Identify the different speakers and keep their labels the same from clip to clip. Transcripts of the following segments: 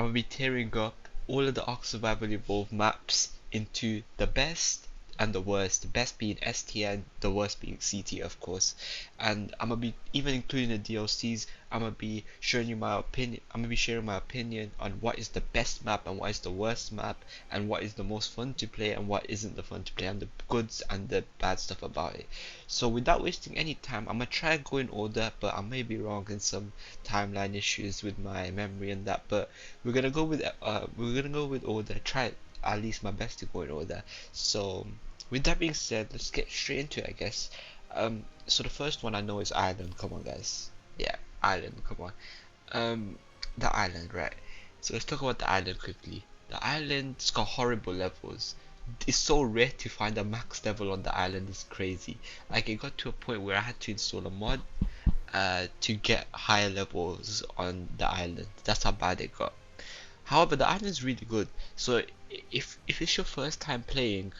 Speaker 1: I'm gonna be tearing up all of the Ark Survival Evolved maps into the best and the worst. The best being S tier, the worst being C tier, of course. And I'm gonna be even including the DLCs. I'm gonna be showing you my opinion. I'm gonna be sharing my opinion on what is the best map and what is the worst map, and what is the most fun to play and what isn't the fun to play, and the goods and the bad stuff about it. So without wasting any time, I'm gonna try and go in order, but I may be wrong in some timeline issues with my memory and that. But we're gonna go with order. Try at least my best to go in order. So with that being said, let's get straight into it, I guess. So the first one I know is Ireland. Come on, guys. Yeah, Ireland. Come on. The island, right? So let's talk about the island quickly. The island's got horrible levels. It's so rare to find a max level on the island. It's crazy. Like it got to a point where I had to install a mod to get higher levels on the island. That's how bad it got. However, the island is really good. So if it's your first time playing,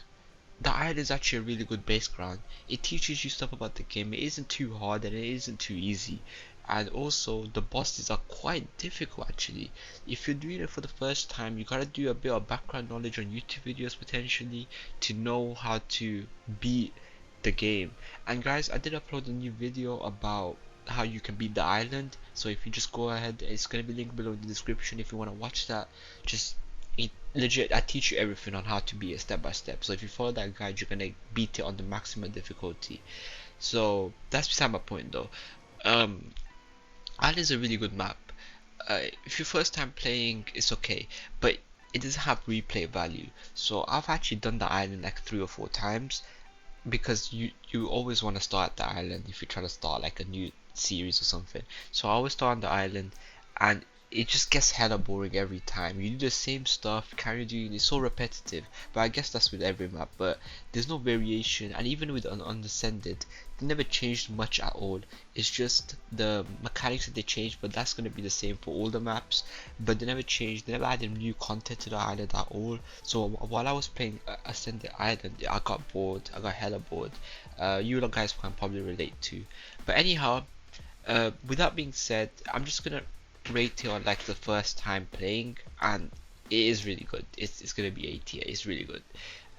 Speaker 1: the island is actually a really good base ground. It teaches you stuff about the game. It isn't too hard and it isn't too easy. And also the bosses are quite difficult actually. If you're doing it for the first time, you gotta do a bit of background knowledge on YouTube videos potentially to know how to beat the game. And guys, I did upload a new video about how you can beat the island, so if you just go ahead, it's gonna be linked below in the description if you want to watch that. Just legit, I teach you everything on how to beat it step by step. So if you follow that guide, you're gonna beat it on the maximum difficulty. So that's beside my point though. Island is a really good map. If you're first time playing, it's okay, but it doesn't have replay value. So I've actually done the island like 3 or 4 times, because you always want to start at the island if you try to start like a new series or something. So I always start on the island, and it just gets hella boring every time. You do the same stuff, carry doing, it's so repetitive. But I guess that's with every map, but there's no variation. And even with Undescended, they never changed much at all. It's just the mechanics that they changed, but that's going to be the same for all the maps. But they never changed, they never added new content to the island at all. So while I was playing Ascended Island, I got bored. I got hella bored. You guys can probably relate to. But anyhow, with that being said, I'm just gonna rate it on like the first time playing, and it is really good. It's gonna be A tier. It's really good.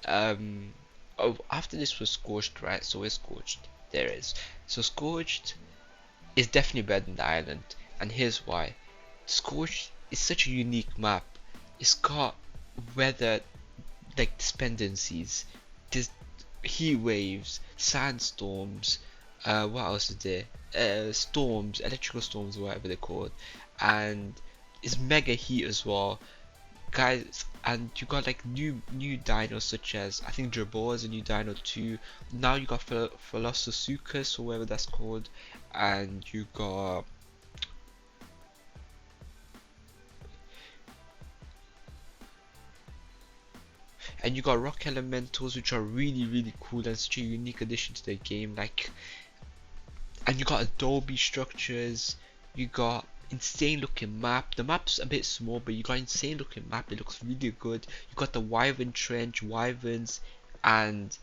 Speaker 1: After this was Scorched, right? So we're Scorched. There it is. So Scorched is definitely better than the island, and here's why. Scorched is such a unique map. It's got weather like dependencies. There's heat waves, sandstorms. What else is there? Storms, electrical storms, whatever they're called, and it's mega heat as well, guys. And you got like new dinos such as, I think Jabor is a new dino too. Now you got Philosophucus or whatever that's called, and you got rock elementals, which are really cool and such a unique addition to the game. Like, and you got adobe structures, you got insane looking map. The map's a bit small, but you got insane looking map. It looks really good. You got the Wyvern Trench, Wyverns, and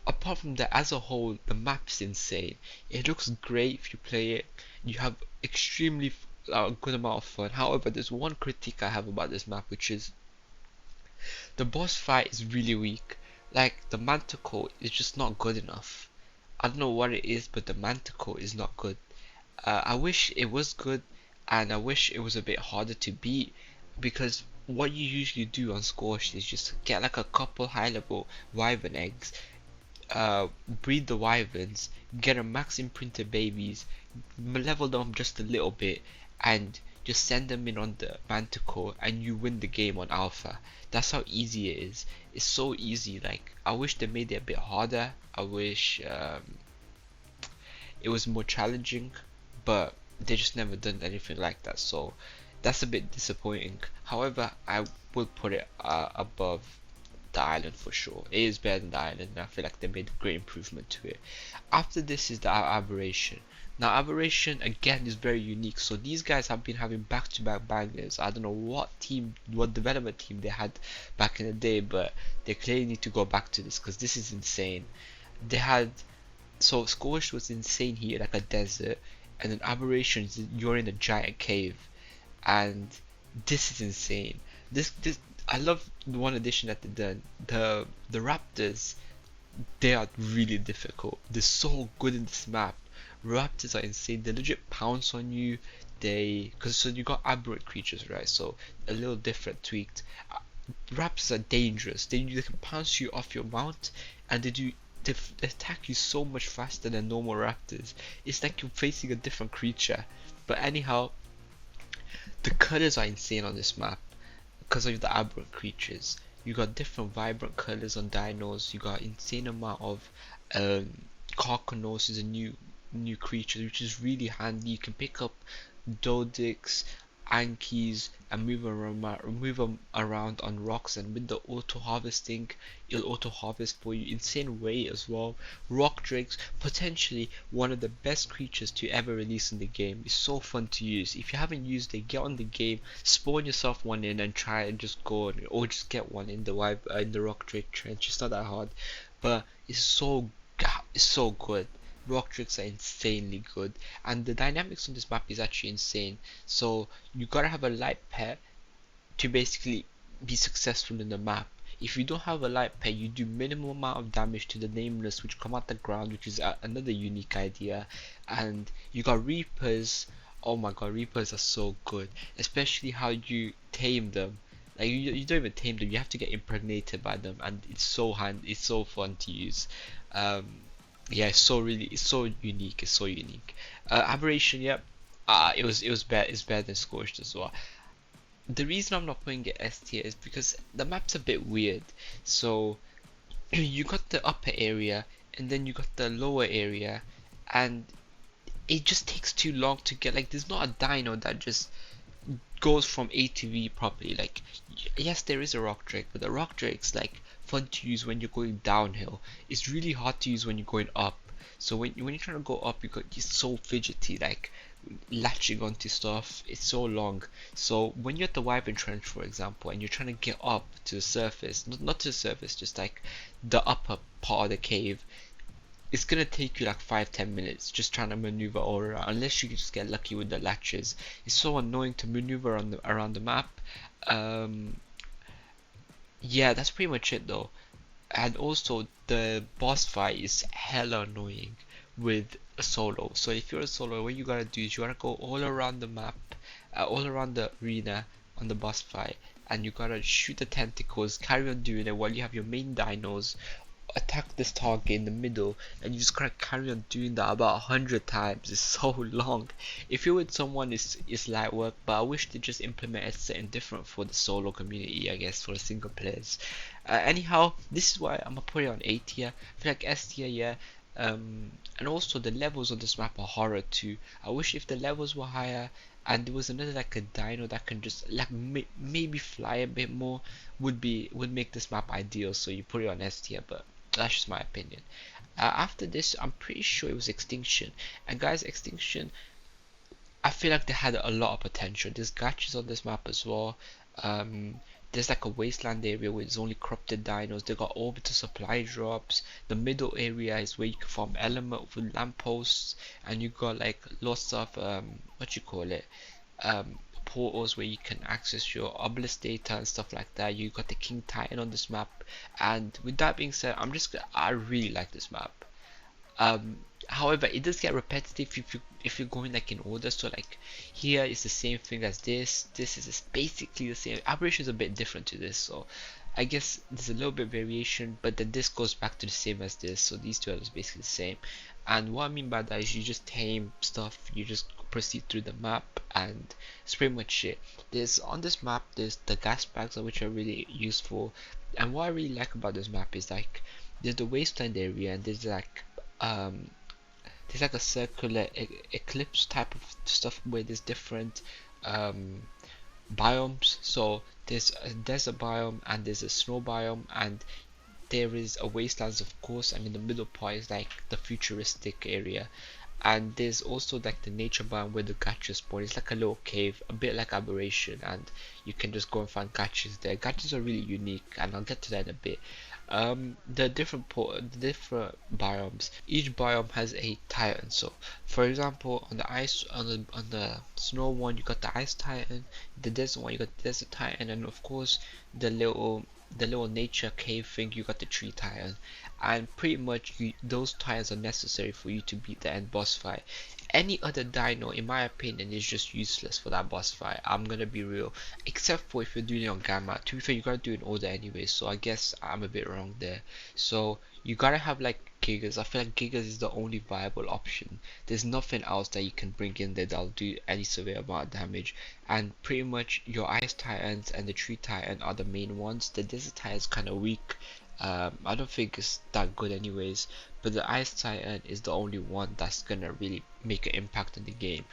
Speaker 1: apart from that, as a whole, the map's insane. It looks great if you play it. You have extremely good amount of fun. However, there's one critique I have about this map, which is the boss fight is really weak. Like, the Manticore is just not good enough. I don't know what it is, but the Manticore is not good. I wish it was good, and I wish it was a bit harder to beat, because what you usually do on Scorched is just get like a couple high level Wyvern eggs, breed the Wyverns, get a max imprinted babies, level them just a little bit, and just send them in on the Manticore, and you win the game on Alpha. That's how easy it is. It's so easy. Like, I wish they made it a bit harder. I wish it was more challenging, but they just never done anything like that, so that's a bit disappointing. However, I would put it above the island for sure. It is better than the island, and I feel like they made a great improvement to it. After this is the Aberration. Now Aberration again is very unique. So these guys have been having back-to-back bangers. I don't know what development team they had back in the day, but they clearly need to go back to this, because this is insane. They had, so Scorched was insane here, like a desert, and then Aberration, you're in a giant cave, and This is insane. This I love the one addition that they done. The raptors, they are really difficult. They're so good in this map. Raptors are insane. They legit pounce on you. Cause so you got aberrant creatures, right? So a little different, tweaked. Raptors are dangerous. They can pounce you off your mount, and they attack you so much faster than normal raptors. It's like you're facing a different creature. But anyhow, the colors are insane on this map because of the aberrant creatures. You got different vibrant colors on dinos. You got insane amount of um, Carcanos is a new creature which is really handy. You can pick up Dodix, Ankies, and move them around on rocks, and with the auto harvesting, it'll auto harvest for you. Insane way as well. Rock Drakes, potentially one of the best creatures to ever release in the game. It's so fun to use. If you haven't used it, get on the game, spawn yourself one in, and try and just go on, or just get one in the Rock Drake trench. It's not that hard, but it's so good. Rock tricks are insanely good, and the dynamics on this map is actually insane. So you gotta have a light pet to basically be successful in the map. If you don't have a light pet, you do minimum amount of damage to the nameless which come out the ground, which is another unique idea. And you got Reapers. Oh my god, Reapers are so good, especially how you tame them. Like you don't even tame them, you have to get impregnated by them, and it's so fun to use. Um, yeah, it's so unique, it's so unique. Aberration, yep. It was bad. It's better than Scorched as well. The reason I'm not putting it S tier is because the map's a bit weird. So you got the upper area and then you got the lower area, and it just takes too long to get. Like, there's not a dino that just goes from A to V properly. Like, yes, there is a rock drake, but the rock drake's like fun to use when you're going downhill. It's really hard to use when you're going up. So when you're trying to go up, you're so fidgety, like latching onto stuff. It's so long. So when you're at the Wyvern Trench, for example, and you're trying to get up to the surface, not to the surface, just like the upper part of the cave, it's gonna take you like 5-10 minutes just trying to maneuver all around, unless you can just get lucky with the latches. It's so annoying to maneuver around the map. Um, yeah, that's pretty much it though. And also the boss fight is hella annoying with a solo. So if you're a solo, what you gotta do is you gotta go all around the map, all around the arena on the boss fight, and you gotta shoot the tentacles, carry on doing it while you have your main dinos attack this target in the middle, and you just gotta carry on doing that about 100 times. It's so long. If you're with someone, it's light work, but I wish they just implemented something different for the solo community, I guess, for the single players. Anyhow, this is why I'm gonna put it on A tier. I feel like S tier, yeah. And also the levels on this map are horror too. I wish if the levels were higher and there was another like a dino that can just like maybe fly a bit more, would make this map ideal. So you put it on S tier, but that's just my opinion. After this, I'm pretty sure it was Extinction. And guys, Extinction, I feel like they had a lot of potential. There's gachas on this map as well. Um, there's like a wasteland area where there's only corrupted dinos. They got orbital supply drops. The middle area is where you can farm element with lampposts, and you got like lots of what you call it, portals where you can access your obelisk data and stuff like that. You got the King Titan on this map, and with that being said, I really like this map. um However, it does get repetitive if you're going like in order. So like here is the same thing as this is basically the same. Aberration is a bit different to this, so I guess there's a little bit variation, but then this goes back to the same as this, so these two are just basically the same. And what I mean by that is you just tame stuff, you just proceed through the map, and it's pretty much it. There's on this map, there's the gas bags, which are really useful. And what I really like about this map is like there's the wasteland area, and um there's like a circular eclipse type of stuff where there's different um, biomes. So there's a desert biome and there's a snow biome, and there is a wastelands, of course, and in the middle part is like the futuristic area. And there's also like the nature biome where the gachas spawn. It's like a little cave, a bit like Aberration, and you can just go and find gachas there. Gachas are really unique, and I'll get to that in a bit. The different biomes. Each biome has a titan. So, for example, on the ice, on the snow one, you got the ice titan. The desert one, you got the desert titan, and of course, the little nature cave thing, you got the tree titan. And pretty much those titans are necessary for you to beat the end boss fight. Any other dino, in my opinion, is just useless for that boss fight. I'm gonna be real, except for if you're doing it on Gamma. To be fair, you gotta do it in order anyway, so I guess I'm a bit wrong there. So you gotta have like Gigas. I feel like Gigas is the only viable option. There's nothing else that you can bring in there that'll do any severe amount of damage. And pretty much your Ice Titans and the Tree Titan are the main ones. The Desert Titan is kind of weak. I don't think it's that good anyways, but the Ice Titan is the only one that's gonna really make an impact in the game.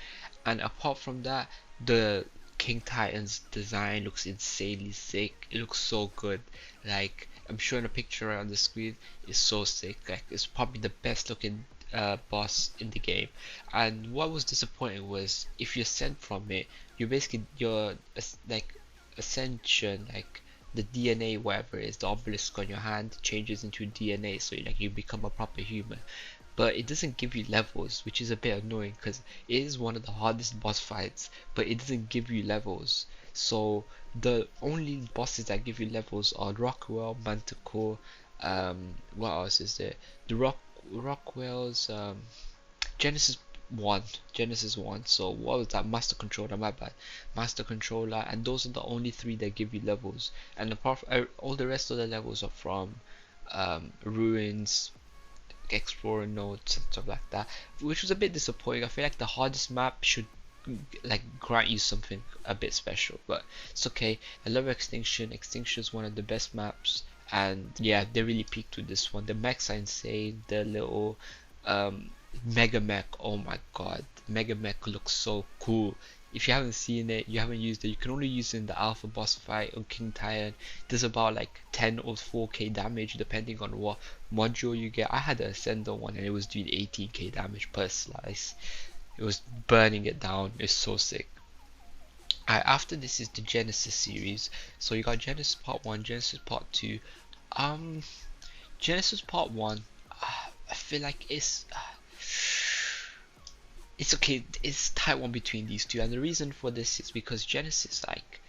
Speaker 1: And apart from that, the King Titan's design looks insanely sick. It looks so good. Like, I'm showing a picture right on the screen. It's so sick. Like, it's probably the best looking boss in the game. And what was disappointing was if you ascend from it, you basically your like ascension, like the DNA, whatever it is, the obelisk on your hand changes into DNA, so you become a proper human. But it doesn't give you levels, which is a bit annoying because it is one of the hardest boss fights, but it doesn't give you levels. So the only bosses that give you levels are Rockwell, Manticore, what else is there? The Rockwell's Genesis 1, Genesis 1. So what was that? Master Controller, my bad. Master Controller, and those are the only three that give you levels. And apart from, all the rest of the levels are from Ruins, Explorer notes and stuff like that, which was a bit disappointing. I feel like the hardest map should like grant you something a bit special, but it's okay. I love Extinction. Extinction is one of the best maps, and yeah, they really peaked with this one. The mechs are insane. The little Mega Mech, oh my god, Mega Mech looks so cool. If you haven't seen it, you haven't used it, you can only use it in the alpha boss fight on King Titan. Does about like 10 or 4k damage depending on what module you get. I had a Ascender one and it was doing 18k damage per slice. It was burning it down. It's so sick. After this is the Genesis series. So you got Genesis Part 1, Genesis Part 2. Genesis Part 1, I feel like it's okay. It's tight one between these two, and the reason for this is because Genesis, like,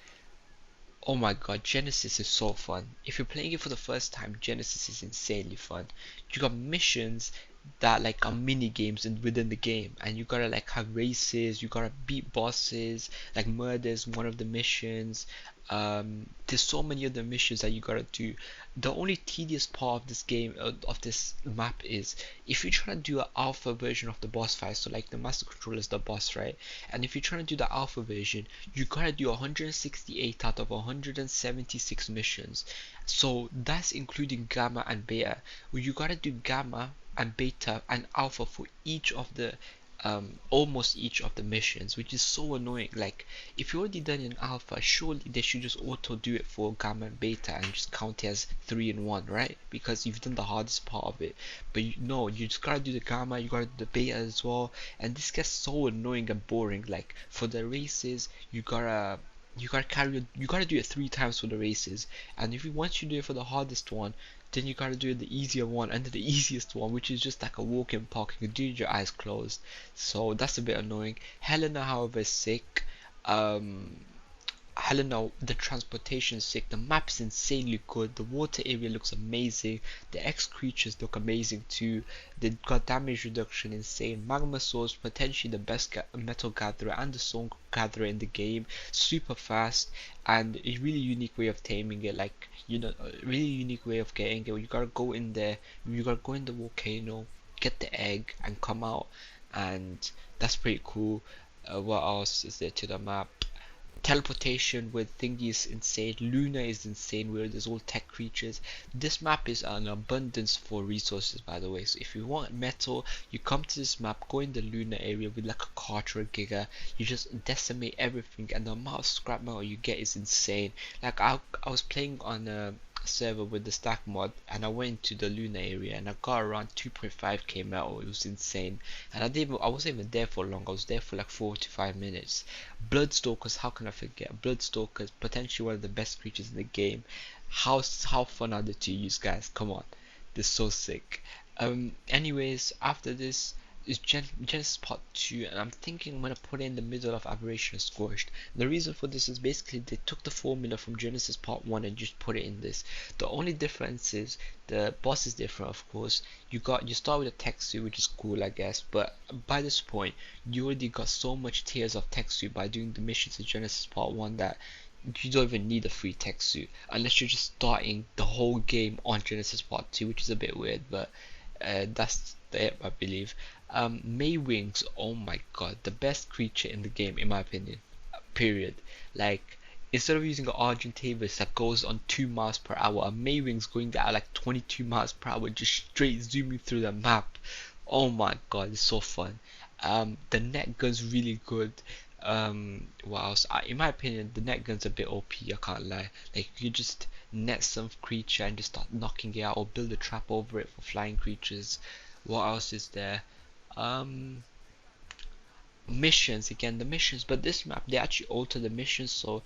Speaker 1: oh my god, Genesis is so fun. If you're playing it for the first time, Genesis is insanely fun. You got missions that like are mini games within the game, and you gotta like have races, you gotta beat bosses, like murders one of the missions. There's so many other missions that you gotta do. The only tedious part of this game, of this map, is if you're trying to do an alpha version of the boss fight. So like the Master Controller is the boss, right? And if you're trying to do the alpha version, you gotta do 168 out of 176 missions. So that's including gamma and beta. Well, you gotta do gamma and beta and alpha for each of the almost each of the missions, which is so annoying. Like, if you already done in alpha, surely they should just auto do it for gamma and beta and just count it as 3 in 1, right? Because you've done the hardest part of it. But no, you just gotta do the gamma, you gotta do the beta as well, and this gets so annoying and boring. Like, for the races, you gotta do it 3 times for the races, and if you once you do it for the hardest one, then you gotta do the easier one and the easiest one, which is just like a walk in park. You can do it with your eyes closed, so that's a bit annoying. Helena, however, is sick. Helena, the transportation is sick. The map is insanely good. The water area looks amazing. The X creatures look amazing too. They got damage reduction insane. Magma Source, potentially the best metal gatherer and the stone gatherer in the game. Super fast and a really unique way of taming it. Like, you know, a really unique way of getting it. You gotta go in there. You gotta go in the volcano, get the egg, and come out. And that's pretty cool. What else is there to the map? Teleportation with thingy is insane. Luna is insane, where there's all tech creatures. This map is an abundance for resources, by the way. So if you want metal, you come to this map, go in the Luna area with like a cart or a giga. You just decimate everything, and the amount of scrap metal you get is insane. Like I was playing on server with the stack mod, and I went to the Luna area and I got around 2.5k metal. It was insane, and I wasn't even there for long. I was there for like 4 to 5 minutes. Bloodstalkers, how can I forget? Bloodstalkers, potentially one of the best creatures in the game. How fun are they to use, guys? Come on, they're so sick. Anyways, after this is Genesis Part 2, and I'm thinking I'm gonna put it in the middle of Aberration and Scorched. The reason for this is basically they took the formula from Genesis Part 1 and just put it in this. The only difference is the boss is different, of course. You start with a tech suit, which is cool, I guess, but by this point you already got so much tiers of tech suit by doing the missions in Genesis Part 1 that you don't even need a free tech suit unless you're just starting the whole game on Genesis Part 2, which is a bit weird, but that's it, I believe. Maywings, oh my god, the best creature in the game in my opinion, period. Like, instead of using an Argentavis that goes on 2 miles per hour, a Maywing's going at like 22 miles per hour, just straight zooming through the map. Oh my god, it's so fun. The net gun's really good. What else? In my opinion, the net gun's a bit OP, I can't lie. Like, you just net some creature and just start knocking it out, or build a trap over it for flying creatures. What else is there? Um, Missions, again, the missions, but this map they actually alter the missions, so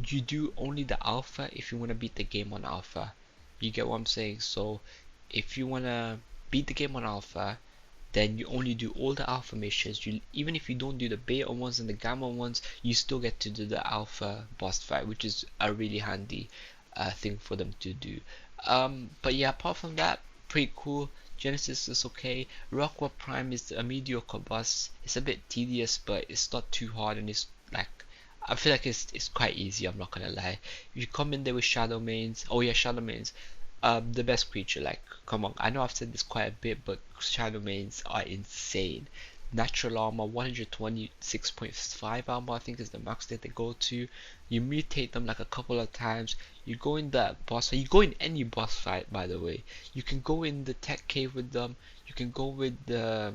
Speaker 1: you do only the alpha if you want to beat the game on alpha. You get what I'm saying? So if you want to beat the game on alpha, then you only do all the alpha missions. Even if you don't do the beta ones and the gamma ones, you still get to do the alpha boss fight, which is a really handy thing for them to do. But yeah, apart from that, pretty cool. Genesis is okay. Rockwell Prime is a mediocre boss. It's a bit tedious, but it's not too hard, and it's like, I feel like it's quite easy, I'm not gonna lie. If you come in there with Shadow Mains, oh yeah, Shadow Mains, the best creature, like, come on, I know I've said this quite a bit, but Shadow Mains are insane. Natural armor, 126.5 armor, I think is the max that they go to. You mutate them like a couple of times. You go in that boss fight, you go in any boss fight, by the way. You can go in the tech cave with them, you can go with the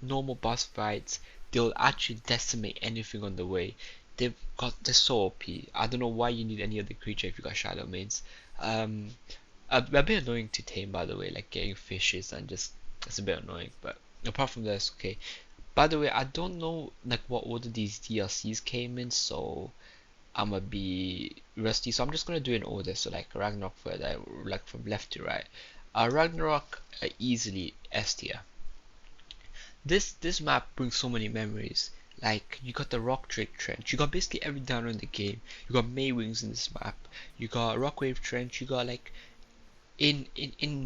Speaker 1: normal boss fights. They'll actually decimate anything on the way. They're so OP. I don't know why you need any other creature if you got Shadow Mains. A bit annoying to tame, by the way, like getting fishes and just, it's a bit annoying, but apart from that, it's okay. By the way, I don't know like what order these DLCs came in, so I'm gonna be rusty, so I'm just gonna do an order. So like Ragnarok further, like from left to right. Ragnarok, easily S tier. This map brings so many memories. Like, you got the Rock Drake Trench, you got basically every dino in the game. You got Maywings in this map. You got Rockwave Trench. You got like in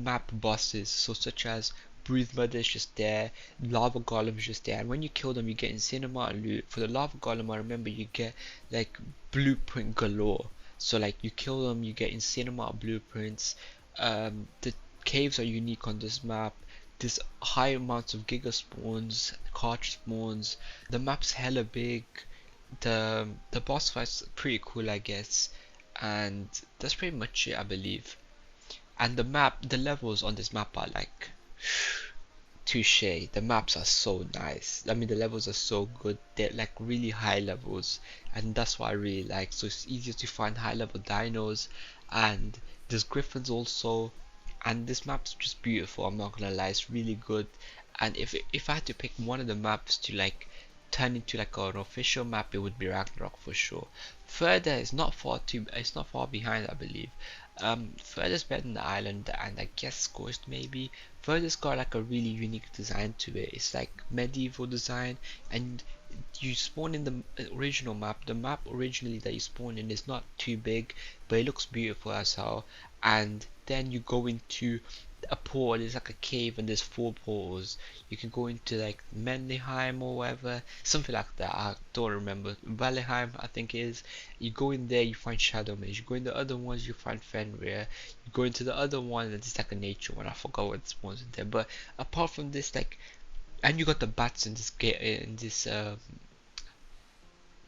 Speaker 1: map bosses, so such as Breathe Mother is just there, Lava Golem is just there, and when you kill them you get insane amount of loot. For the Lava Golem, I remember you get like blueprint galore, so like you kill them you get insane amount of blueprints. The caves are unique on this map. There's high amounts of giga spawns, cartridge spawns. The map's hella big. The boss fight's pretty cool, I guess, and that's pretty much it, I believe. And the levels on this map are like touche. The maps are so nice. I mean, the levels are so good. They're like really high levels, and that's what I really like. So it's easier to find high level dinos, and there's griffins also. And this map's just beautiful. I'm not gonna lie, it's really good. And if I had to pick one of the maps to like turn into like an official map, it would be Ragnarok for sure. Further is not far it's not far behind, I believe. Further's better than the island, and I guess Scorched maybe. Further's got like a really unique design to it. It's like medieval design, and you spawn in the original map. The map originally that you spawn in is not too big, but it looks beautiful as hell. And then you go into a portal. There's like a cave, and there's 4 portals. You can go into like Menneheim or whatever, something like that. I don't remember. Valheim, I think it is. You go in there, you find Shadow Mage. You go in the other ones, you find Fenrir. You go into the other one, and it's like a nature one. I forgot what spawns in there. But apart from this, like, and you got the bats in this game, in this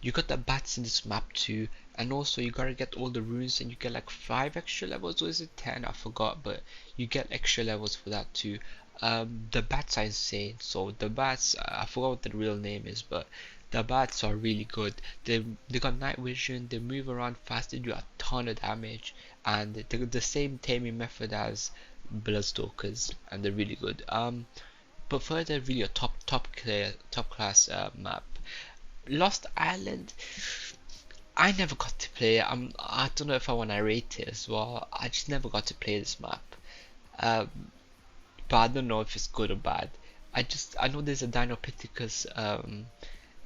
Speaker 1: you got the bats in this map too, and also you gotta get all the runes, and you get like 5 extra levels, or is it 10? I forgot, but you get extra levels for that too. The bats are insane. So the bats, I forgot what the real name is, but The bats are really good. They got night vision, they move around fast, they do a ton of damage, and they got the same taming method as Bloodstalkers, and they're really good. But further, really a top class map. Lost Island, I never got to play it. I don't know if I want to rate it as well. I just never got to play this map. Um, but I don't know if it's good or bad. I know there's a Dinopithecus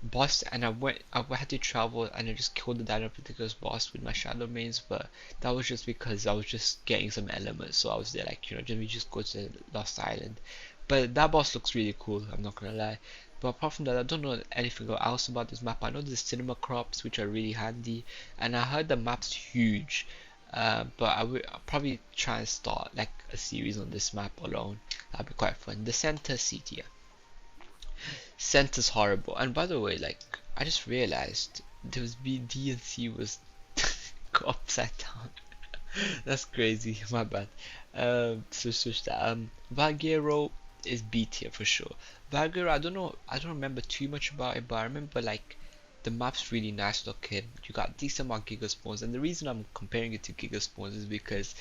Speaker 1: boss, and I had to travel and I just killed the Dinopithecus boss with my shadow mains, but that was just because I was just getting some elements, so I was there like, let me just go to Lost Island. But that boss looks really cool, I'm not gonna lie. But apart from that, I don't know anything else about this map. I know there's cinema crops which are really handy, and I heard the map's huge. But I'll probably try and start like a series on this map alone. That'd be quite fun. The center city. Center's horrible. And by the way, like I just realized there was DNC was upside down. That's crazy. My bad. So switch that. Valguero is B tier for sure. Valguero, I don't know. I don't remember too much about it, but I remember like the map's really nice looking. You got decent amount of Giga spawns, and the reason I'm comparing it to Giga spawns is because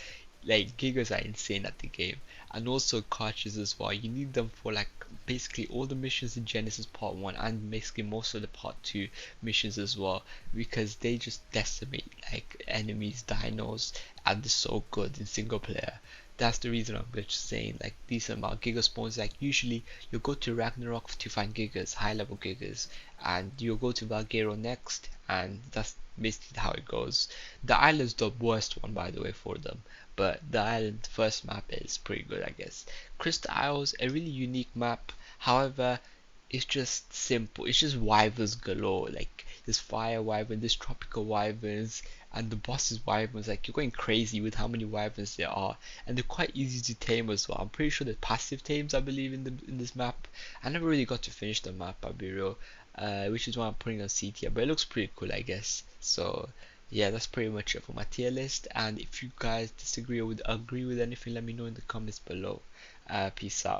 Speaker 1: like Gigas are insane at the game, and also cartridges as well. You need them for like basically all the missions in Genesis Part 1 and basically most of the Part 2 missions as well, because they just decimate like enemies, dinos, and they're so good in single player. That's the reason I'm just saying like decent amount Giga spawns. Like usually you go to Ragnarok to find Gigas, high level Gigas, and you'll go to Valguero next, and that's basically how it goes. The island's the worst one by the way for them, but the island first map is pretty good, I guess. Crystal Isles, a really unique map. However, it's just simple. It's just wyverns galore. Like there's fire wyvern, there's tropical wyverns, and the boss is wyverns. Like you're going crazy with how many wyverns there are, and they're quite easy to tame as well. I'm pretty sure there's passive tames, I believe, in this map. I never really got to finish the map, I'll be real. Which is why I'm putting on C tier, but it looks pretty cool, I guess. So yeah, that's pretty much it for my tier list. And if you guys disagree or would agree with anything, let me know in the comments below. Peace out.